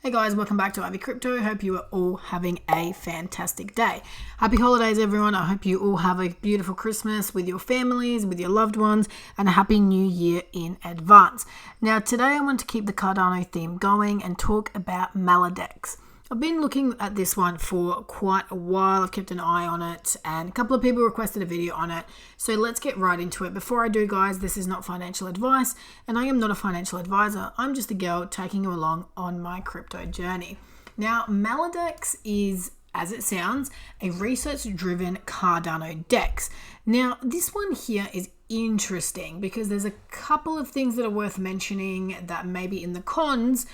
Hey guys, welcome back to Ivy Crypto. Hope you are all having a fantastic day. Happy holidays everyone. I hope you all have a beautiful Christmas with your families, with your loved ones, and a happy new year in advance. Now today I want to keep the Cardano theme going and talk about Maladex. I've been looking at this one for quite a while. I've kept an eye on it and a couple of people requested a video on it. So let's get right into it. Before I do guys, this is not financial advice and I am not a financial advisor. I'm just a girl taking you along on my crypto journey. Now Maladex is, as it sounds, a research-driven Cardano Dex. Now this one here is interesting because there's a couple of things that are worth mentioning that may be in the cons,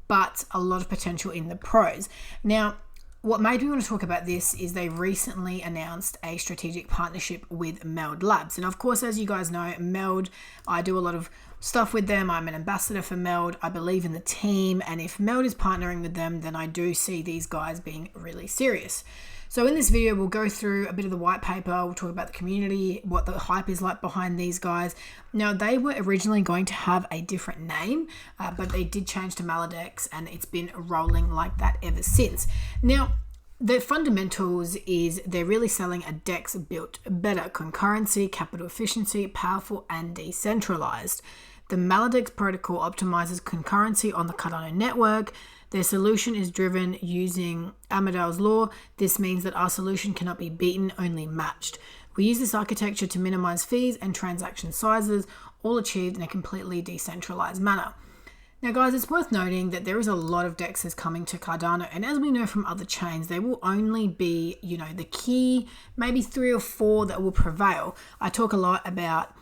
but a lot of potential in the pros. Now, what made me want to talk about this is they recently announced a strategic partnership with Meld Labs. And of course, as you guys know, Meld, I do a lot of stuff with them. I'm an ambassador for Meld. I believe in the team. And if Meld is partnering with them, then I do see these guys being really serious. So in this video, we'll go through a bit of the white paper. We'll talk about the community, what the hype is like behind these guys. Now, they were originally going to have a different name, but they did change to Maladex, and it's been rolling like that ever since. Now, the fundamentals is they're really selling a DEX built better, concurrency, capital efficiency, powerful, and decentralized. The Maladex protocol optimizes concurrency on the Cardano network. Their solution is driven using Amadeus law. This means that our solution cannot be beaten, only matched. We use this architecture to minimize fees and transaction sizes, all achieved in a completely decentralized manner. Now guys, it's worth noting that there is a lot of DEXs coming to Cardano, and as we know from other chains, there will only be, the key, maybe 3 or 4 that will prevail. I talk a lot about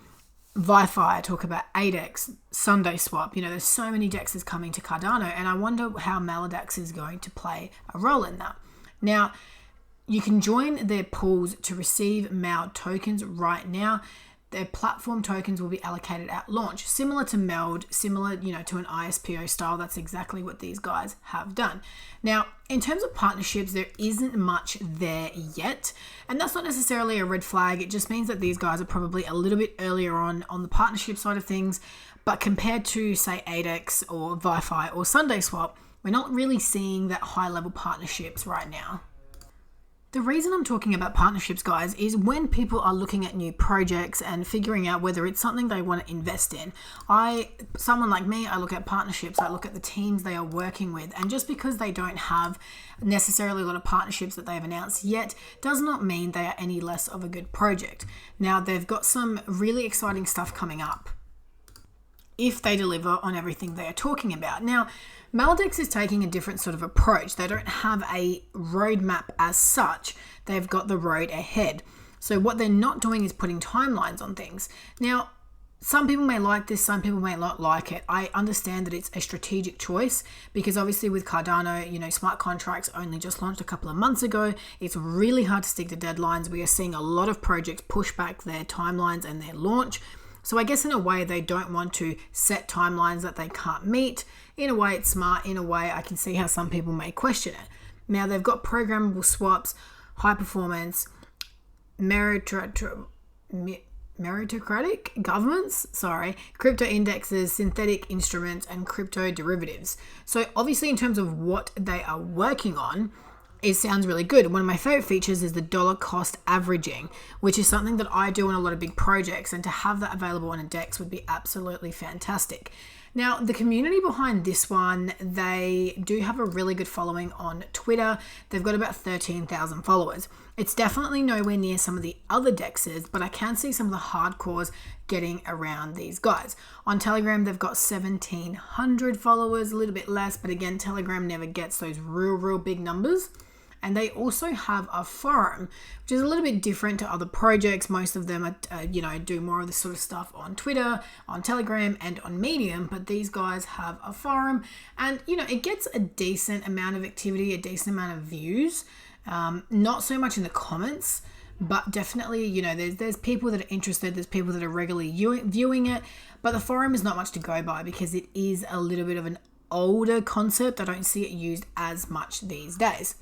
Wi-Fi, I talk about ADEX, Sunday Swap. There's so many DEXs coming to Cardano, and I wonder how Maladex is going to play a role in that. Now, you can join their pools to receive Meld tokens right now. Their platform tokens will be allocated at launch, similar to Meld, similar, to an ISPO style. That's exactly what these guys have done. Now, in terms of partnerships, there isn't much there yet, and that's not necessarily a red flag. It just means that these guys are probably a little bit earlier on the partnership side of things, but compared to, say, ADEX or Wi-Fi or Sunday Swap, we're not really seeing that high-level partnerships right now. The reason I'm talking about partnerships, guys, is when people are looking at new projects and figuring out whether it's something they want to invest in. Someone like me, I look at partnerships, I look at the teams they are working with, and just because they don't have necessarily a lot of partnerships that they've announced yet, does not mean they are any less of a good project. Now, they've got some really exciting stuff coming up if they deliver on everything they are talking about. Now, Maladex is taking a different sort of approach. They don't have a roadmap as such. They've got the road ahead. So what they're not doing is putting timelines on things. Now, some people may like this, some people may not like it. I understand that it's a strategic choice because obviously with Cardano, smart contracts only just launched a couple of months ago. It's really hard to stick to deadlines. We are seeing a lot of projects push back their timelines and their launch. So I guess in a way, they don't want to set timelines that they can't meet. In a way, it's smart. In a way, I can see how some people may question it. Now, they've got programmable swaps, high performance, meritocratic governments, crypto indexes, synthetic instruments, and crypto derivatives. So obviously, in terms of what they are working on, it sounds really good. One of my favorite features is the dollar cost averaging, which is something that I do on a lot of big projects, and to have that available on a DEX would be absolutely fantastic. Now, the community behind this one, they do have a really good following on Twitter. They've got about 13,000 followers. It's definitely nowhere near some of the other DEXs, but I can see some of the hardcores getting around these guys. On Telegram, they've got 1,700 followers, a little bit less, but again, Telegram never gets those real big numbers. And they also have a forum, which is a little bit different to other projects. Most of them are, do more of this sort of stuff on Twitter, on Telegram, and on Medium. But these guys have a forum, and it gets a decent amount of activity, a decent amount of views. Not so much in the comments, but definitely, there's people that are interested. There's people that are regularly viewing it. But the forum is not much to go by because it is a little bit of an older concept. I don't see it used as much these days.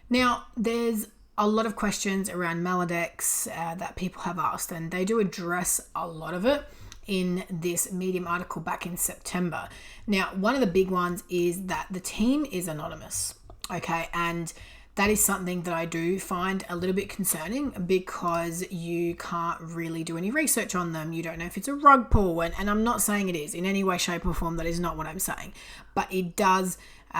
Now, there's a lot of questions around Maladex that people have asked, and they do address a lot of it in this Medium article back in September. Now, one of the big ones is that the team is anonymous, okay? And that is something that I do find a little bit concerning because you can't really do any research on them. You don't know if it's a rug pull, and I'm not saying it is in any way, shape or form. That is not what I'm saying. But it does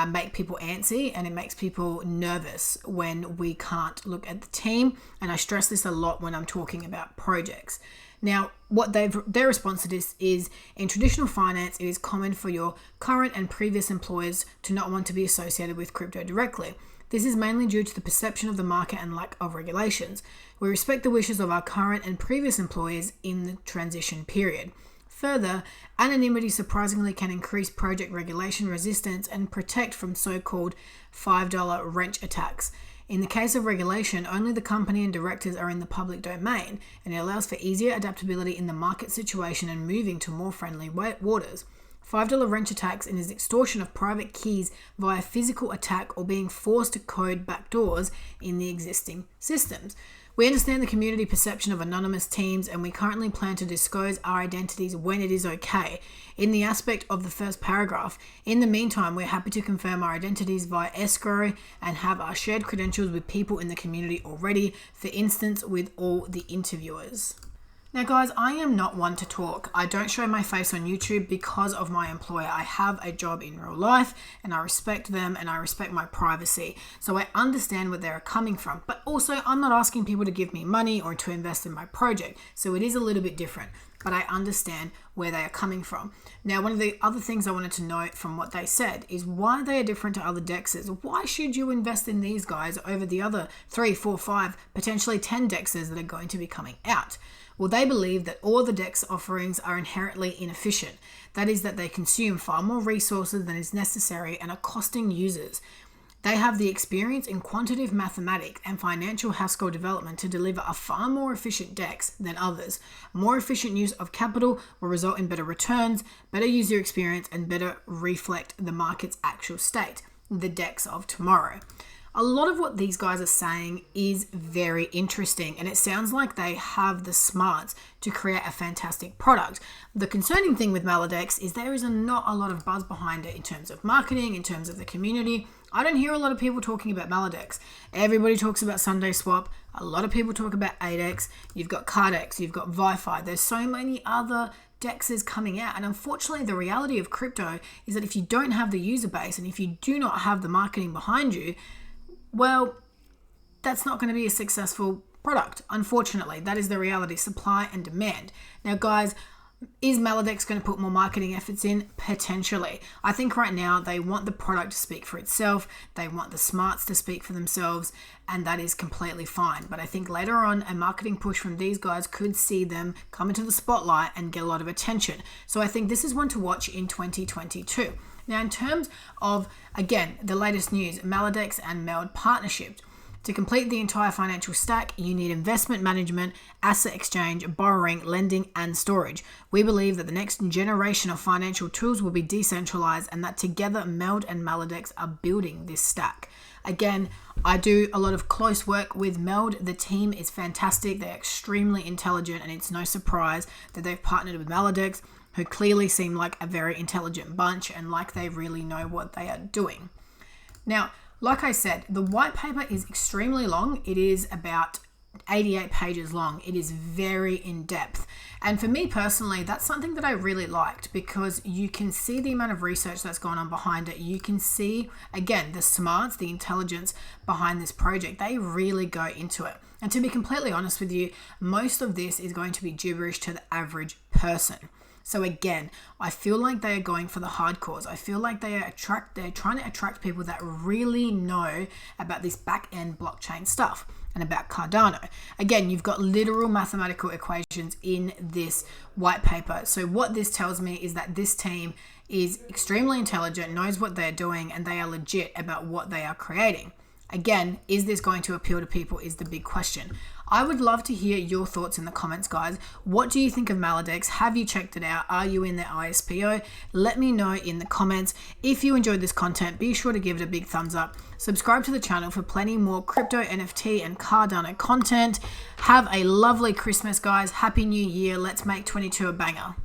make people antsy, and it makes people nervous when we can't look at the team. And I stress this a lot when I'm talking about projects. Now, what their response to this is, in traditional finance, it is common for your current and previous employers to not want to be associated with crypto directly. This is mainly due to the perception of the market and lack of regulations. We respect the wishes of our current and previous employees in the transition period. Further, anonymity surprisingly can increase project regulation resistance and protect from so-called $5 wrench attacks. In the case of regulation, only the company and directors are in the public domain, and it allows for easier adaptability in the market situation and moving to more friendly waters. $5 wrench attacks and is extortion of private keys via physical attack or being forced to code backdoors in the existing systems. We understand the community perception of anonymous teams, and we currently plan to disclose our identities when it is okay. In the aspect of the first paragraph, in the meantime, we're happy to confirm our identities via escrow and have our shared credentials with people in the community already, for instance, with all the interviewers. Now guys, I am not one to talk. I don't show my face on YouTube because of my employer. I have a job in real life and I respect them and I respect my privacy. So I understand where they're coming from, but also I'm not asking people to give me money or to invest in my project. So it is a little bit different, but I understand where they are coming from. Now, one of the other things I wanted to note from what they said is why they are different to other DEXs. Why should you invest in these guys over the other 3, 4, 5, potentially 10 DEXs that are going to be coming out? Well, they believe that all the DEX offerings are inherently inefficient. That is, that they consume far more resources than is necessary and are costing users. They have the experience in quantitative mathematics and financial Haskell development to deliver a far more efficient DEX than others. More efficient use of capital will result in better returns, better user experience, and better reflect the market's actual state, the DEX of tomorrow. A lot of what these guys are saying is very interesting, and it sounds like they have the smarts to create a fantastic product. The concerning thing with Maladex is there is not a lot of buzz behind it in terms of marketing, in terms of the community. I don't hear a lot of people talking about Maladex. Everybody talks about Sunday Swap. A lot of people talk about 8X. You've got CardX, you've got Wi-Fi. There's so many other DEXs coming out, and unfortunately the reality of crypto is that if you don't have the user base and if you do not have the marketing behind you, well, that's not going to be a successful product. Unfortunately, that is the reality, supply and demand. Now, guys, is Maladex going to put more marketing efforts in? Potentially. I think right now they want the product to speak for itself. They want the smarts to speak for themselves, and that is completely fine. But I think later on, a marketing push from these guys could see them come into the spotlight and get a lot of attention. So I think this is one to watch in 2022. Now, in terms of, again, the latest news, Maladex and Meld partnership. To complete the entire financial stack, you need investment management, asset exchange, borrowing, lending, and storage. We believe that the next generation of financial tools will be decentralized and that together Meld and Maladex are building this stack. Again, I do a lot of close work with Meld. The team is fantastic. They're extremely intelligent, and it's no surprise that they've partnered with Maladex, who clearly seem like a very intelligent bunch and like they really know what they are doing. Now, like I said, the white paper is extremely long. It is about 88 pages long. It is very in-depth. And for me personally, that's something that I really liked because you can see the amount of research that's gone on behind it. You can see, again, the smarts, the intelligence behind this project. They really go into it. And to be completely honest with you, most of this is going to be gibberish to the average person. So again, I feel like they are going for the hardcores. I feel like they're trying to attract people that really know about this back-end blockchain stuff and about Cardano. Again, you've got literal mathematical equations in this white paper. So what this tells me is that this team is extremely intelligent, knows what they're doing, and they are legit about what they are creating. Again, is this going to appeal to people is the big question. I would love to hear your thoughts in the comments, guys. What do you think of Maladex? Have you checked it out? Are you in their ISPO? Let me know in the comments. If you enjoyed this content, be sure to give it a big thumbs up. Subscribe to the channel for plenty more crypto, NFT, and Cardano content. Have a lovely Christmas, guys. Happy New Year. Let's make 22 a banger.